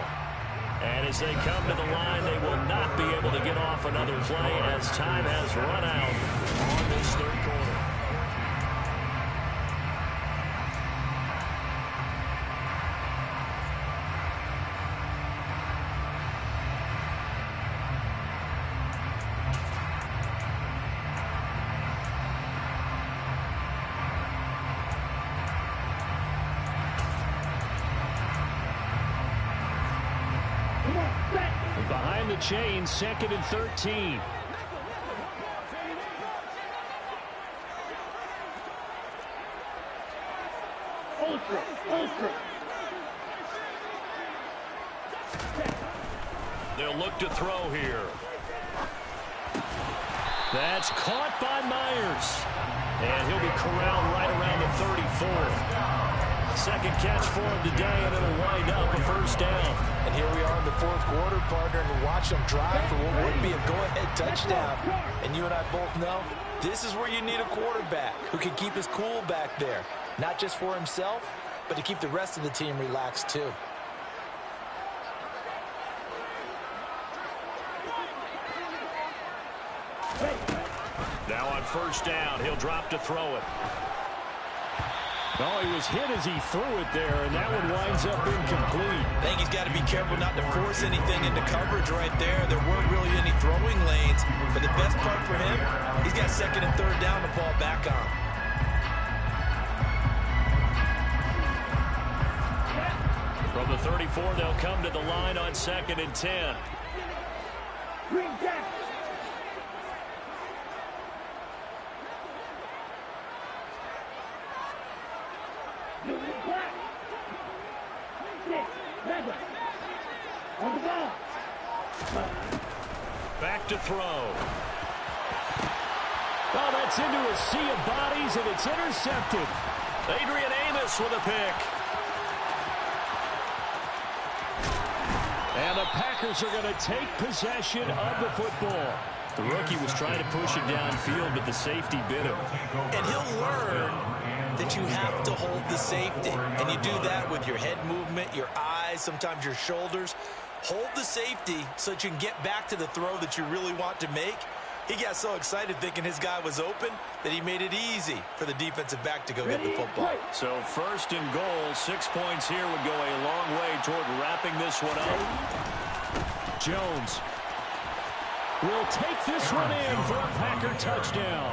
And as they come to the line, they will not be able to get off another play as time has run out on this third quarter. Behind the chain, 2nd and 13. They'll look to throw here. That's caught by Myers. And he'll be corralled right around the 34. Second catch for him today, and it'll wind up a 1st down. And here we are in the 4th quarter, partner, and watch them drive for what would be a go-ahead touchdown. And you and I both know this is where you need a quarterback who can keep his cool back there. Not just for himself, but to keep the rest of the team relaxed too. Now on 1st down, he'll drop to throw it. Oh, he was hit as he threw it there, and that one winds up incomplete. I think he's got to be careful not to force anything into coverage right there. There weren't really any throwing lanes, but the best part for him, he's got 2nd and 3rd down to fall back on. From the 34, they'll come to the line on 2nd and 10. Back to throw. Oh, that's into a sea of bodies, and it's intercepted. Adrian Amos with a pick. And the Packers are going to take possession of the football. The rookie was trying to push it downfield, but the safety bit him. And he'll learn that you have to hold the safety. And you do that with your head movement, your eyes, sometimes your shoulders. Hold the safety so that you can get back to the throw that you really want to make. He got so excited thinking his guy was open that he made it easy for the defensive back to go get the football. So 1st and goal, 6 points here would go a long way toward wrapping this one up. Jones will take this one in for a Packer touchdown.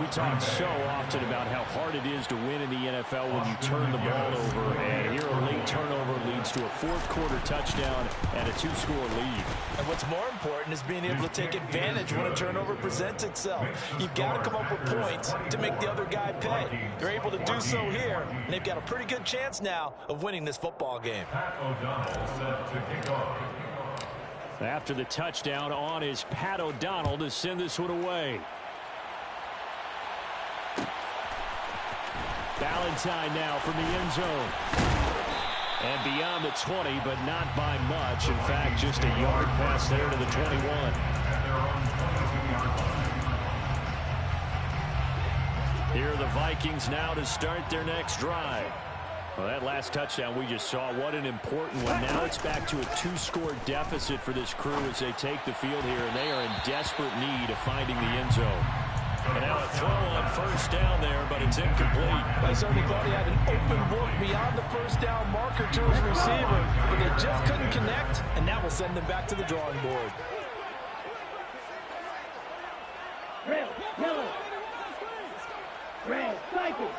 We talk so often about how hard it is to win in the NFL when you turn the ball over, and here a late turnover leads to a 4th quarter touchdown and a 2-score lead. And what's more important is being able to take advantage when a turnover presents itself. You've got to come up with points to make the other guy pay. They're able to do so here, and they've got a pretty good chance now of winning this football game. Pat O'Donnell set to kick off. After the touchdown on is Pat O'Donnell to send this one away. Valentine now from the end zone. And beyond the 20, but not by much. In fact, just a yard pass there to the 21. Here are the Vikings now to start their next drive. Well, that last touchdown we just saw, what an important one. Now it's back to a 2-score deficit for this crew as they take the field here, and they are in desperate need of finding the end zone. And now a throw on first down there, but it's incomplete. I certainly thought he had an open book beyond the first down marker to his receiver, but they just couldn't connect, and that will send them back to the drawing board. Red, yellow. Red, cycle.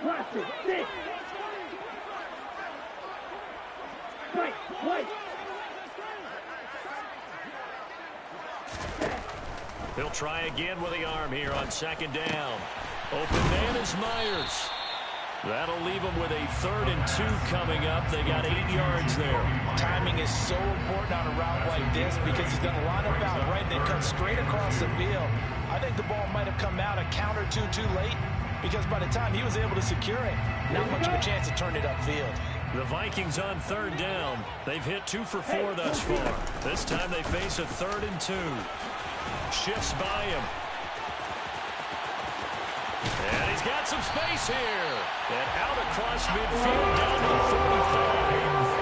Watch it, 6. White, white. He'll try again with the arm here on second down. Open man is Myers. That'll leave them with a 3rd and 2 coming up. They got 8 yards there. Timing is so important on a route like this because he's going to line up out right and then cut straight across the field. I think the ball might have come out a count or two too late because by the time he was able to secure it, not much of a chance to turn it upfield. The Vikings on 3rd down. They've hit 2 for 4 thus far. This time they face a 3rd and 2. Shifts by him. And he's got some space here. And out across midfield down to the 45.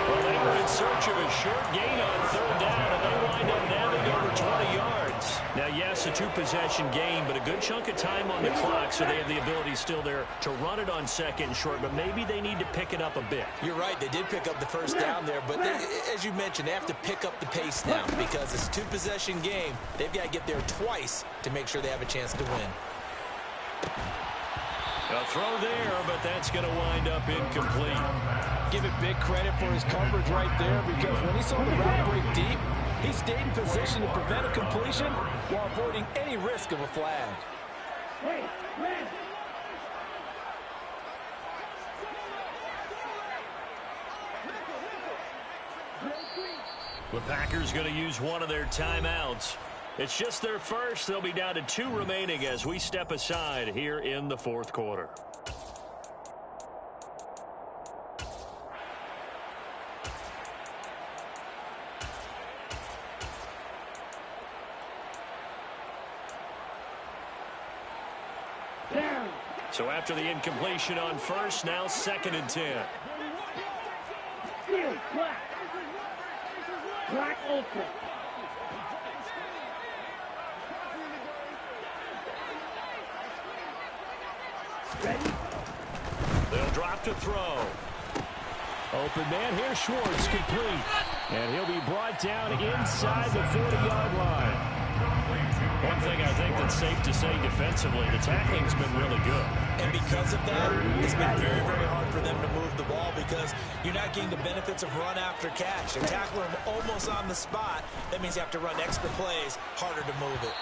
Well, they were in search of a short gain on 3rd down, and they wind up nabbing over 20 yards. Now, yes, a 2-possession game, but a good chunk of time on the clock, so they have the ability still there to run it on 2nd and short, but maybe they need to pick it up a bit. You're right. They did pick up the first down there, but as you mentioned, they have to pick up the pace now because it's a 2-possession game. They've got to get there twice to make sure they have a chance to win. A throw there, but that's going to wind up incomplete. Give it big credit for his coverage right there because when he saw the route break deep, he stayed in position to prevent a completion while avoiding any risk of a flag. The Packers going to use one of their timeouts. It's just their first. They'll be down to 2 remaining as we step aside here in the 4th quarter. So after the incompletion on first, now 2nd and 10. Black ultra. Ready? They'll drop to throw. Open man here, Schwartz, complete. And he'll be brought down inside the 40-yard line. One thing I think that's safe to say defensively, the tackling's been really good. And because of that, it's been very, very hard for them to move the ball because you're not getting the benefits of run after catch. They're tackling them almost on the spot. That means you have to run extra plays, harder to move it.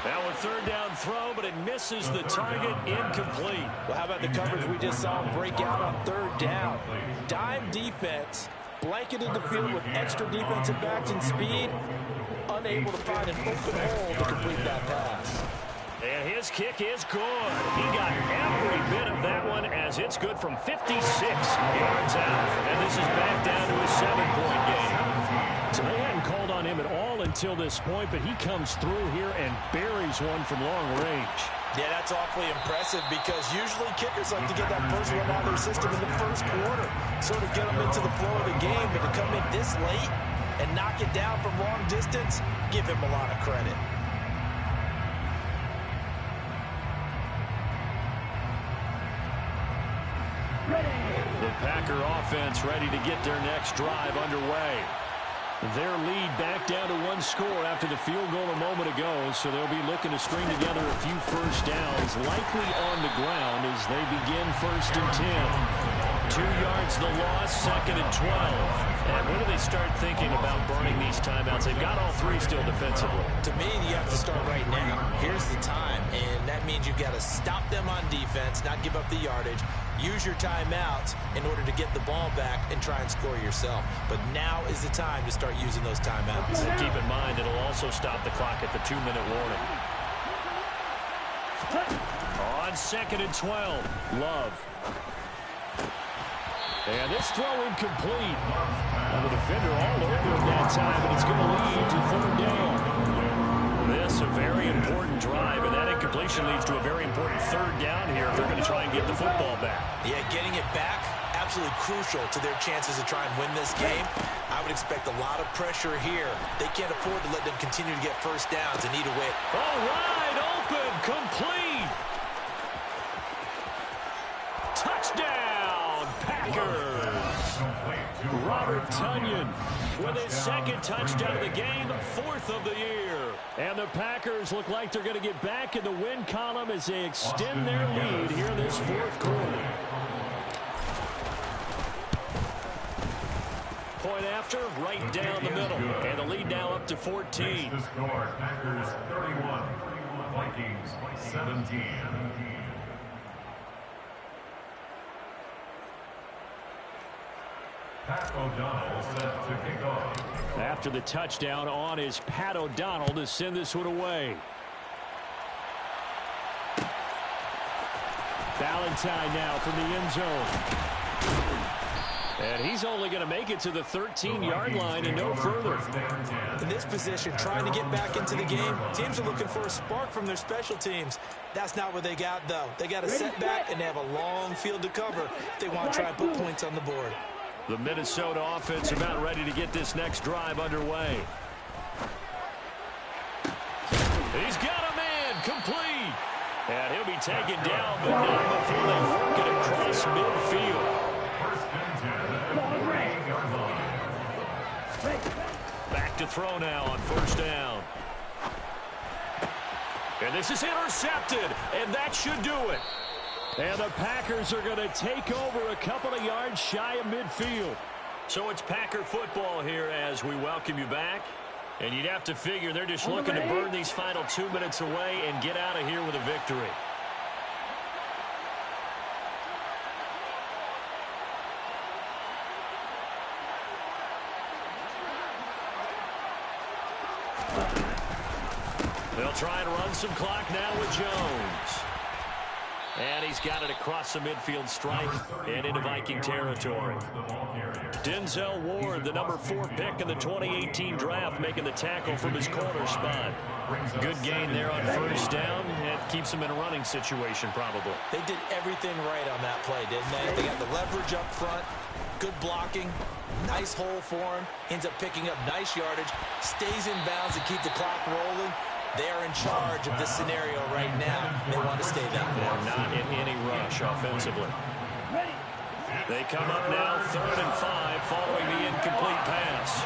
Now a 3rd down throw, but it misses the target, incomplete. Well, how about the coverage we just saw him break out on 3rd down? Dime defense, blanketed the field with extra defensive backs and speed, unable to find an open hole to complete that pass. And his kick is good. He got every bit of that one as it's good from 56 yards out. And this is back down to a 7-point game. So they hadn't called on him at all until this point, but he comes through here and buries one from long range. Yeah, that's awfully impressive because usually kickers like to get that first one out of their system in the 1st quarter, sort of get them into the flow of the game, but to come in this late and knock it down from long distance, give him a lot of credit. The Packer offense ready to get their next drive underway. Their lead back down to 1 score after the field goal a moment ago, so they'll be looking to string together a few first downs, likely on the ground as they begin 1st and 10. 2 yards the loss, 2nd and 12. And when do they start thinking about burning these timeouts? They've got all 3 still defensively. To me, you have to start right now. Here's the time, and that means you've got to stop them on defense, not give up the yardage. Use your timeouts in order to get the ball back and try and score yourself. But now is the time to start using those timeouts. And keep in mind, it'll also stop the clock at the 2-minute warning. On 2nd and 12, Love. And this throw incomplete. And the defender all over him that time, and it's going to lead to 3rd down. This a very important drive, and that incomplete consolation leads to a very important third down here if they're going to try and get the football back. Yeah, getting it back, absolutely crucial to their chances to try and win this game. I would expect a lot of pressure here. They can't afford to let them continue to get first downs and eat away. Oh, wide open, complete. Touchdown, Packers. Robert Tonyan with his second touchdown of the game, fourth of the year. And the Packers look like they're going to get back in the win column as they extend their lead here in this fourth quarter. Point after, right down the middle. And the lead now up to 14. The score, Packers 31, Vikings 17. Pat O'Donnell set to kick off. After the touchdown on is Pat O'Donnell to send this one away. Valentine now from the end zone. And he's only going to make it to the 13-yard line and no further. In this position, trying to get back into the game, teams are looking for a spark from their special teams. That's not what they got, though. They got a setback, and they have a long field to cover if they want to try and put points on the board. The Minnesota offense about ready to get this next drive underway. He's got a man complete. And he'll be taken down, but not before they work it across midfield. Back to throw now on first down. And this is intercepted, and that should do it. And the Packers are going to take over a couple of yards shy of midfield. So it's Packer football here as we welcome you back. And you'd have to figure they're just looking to burn these final 2 minutes away and get out of here with a victory. They'll try and run some clock now with Jones. And he's got it across the midfield stripe and into Viking territory. Denzel Ward, the number 4 pick in the 2018 draft, making the tackle from his corner spot. Good gain there on first down. It keeps him in a running situation, probably. They did everything right on that play, didn't they? They got the leverage up front, good blocking, nice hole for him, ends up picking up nice yardage, stays in bounds to keep the clock rolling. They are in charge of this scenario right now. They want to stay that way. They're not in any rush offensively. They come up now, 3rd and 5, following the incomplete pass.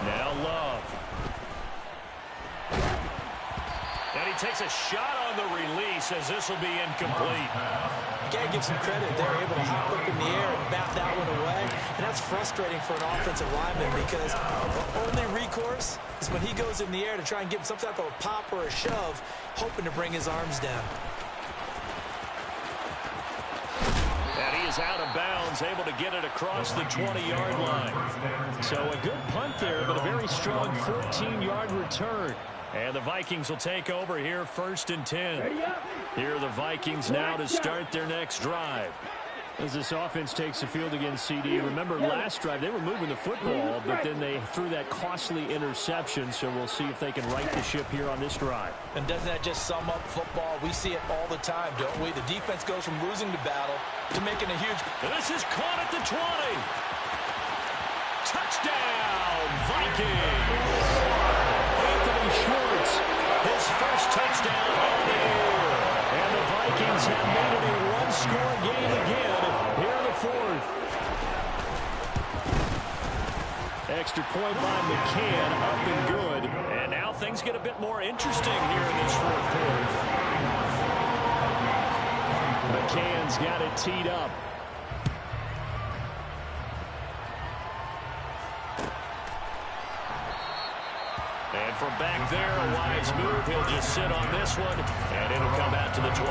Now Love. And he takes a shot on the release as this will be incomplete. You got to give some credit. They're able to hop up in the air and bat that one away. And that's frustrating for an offensive lineman because the only recourse is when he goes in the air to try and get some type of a pop or a shove, hoping to bring his arms down. And he is out of bounds, able to get it across the 20-yard line. So a good punt there, but a very strong 14-yard return. And the Vikings will take over here 1st and 10. Here are the Vikings now to start their next drive. As this offense takes the field against CD, remember last drive they were moving the football, but then they threw that costly interception, so we'll see if they can right the ship here on this drive. And doesn't that just sum up football? We see it all the time, don't we? The defense goes from losing the battle to making a huge... And this is caught at the 20. Touchdown, Vikings! Anthony Schwartz, his first touchdown on the air. And the Vikings have made it a one-score game again here in the 4th. Extra point by McCann, up and good. And now things get a bit more interesting here in this 4th quarter. McCann's got it teed up. And from back there, a wise move. He'll just sit on this one, and it'll come out to the 25.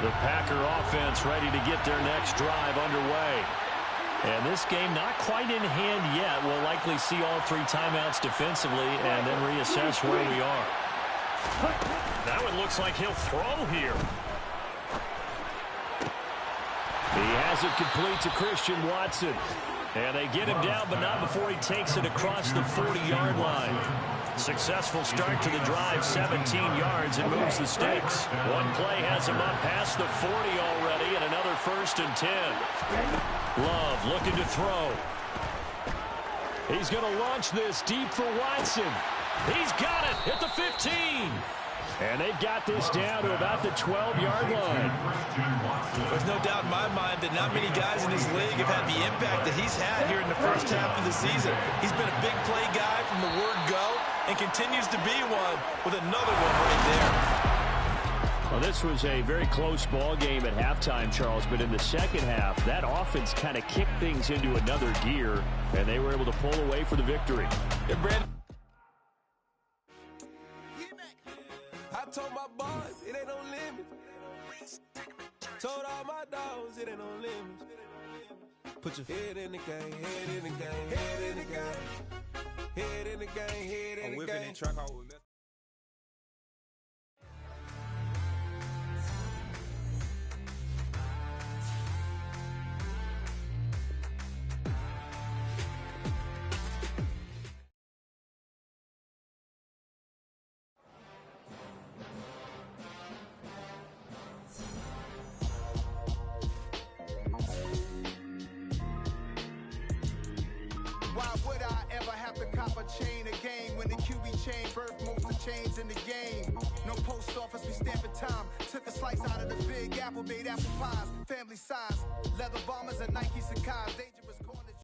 The Packer offense ready to get their next drive underway. And this game not quite in hand yet. We'll likely see all 3 timeouts defensively and then reassess where we are. That one looks like he'll throw here. Has it complete to Christian Watson. And they get him down, but not before he takes it across the 40-yard line. Successful start to the drive, 17 yards, and moves the stakes. One play has him up past the 40 already, and another 1st and 10. Love looking to throw. He's going to launch this deep for Watson. He's got it at the 15. And they've got this down to about the 12-yard line. There's no doubt in my mind that not many guys in this league have had the impact that he's had here in the first half of the season. He's been a big play guy from the word go and continues to be one with another one right there. Well, this was a very close ball game at halftime, Charles, but in the second half, that offense kind of kicked things into another gear, and they were able to pull away for the victory. Yeah, Brandon. I told my boys it ain't no limit. Told all my dogs it ain't no limit. Put your head in the game, head in the game, head in the game, head in the game, head in the game. Why would I ever have to cop a chain a game when the QB chain birthed most of chains in the game? No post office, we stamping time. Took a slice out of the big apple, made apple pies, family size. Leather bombers and Nike Sacai's, dangerous corner.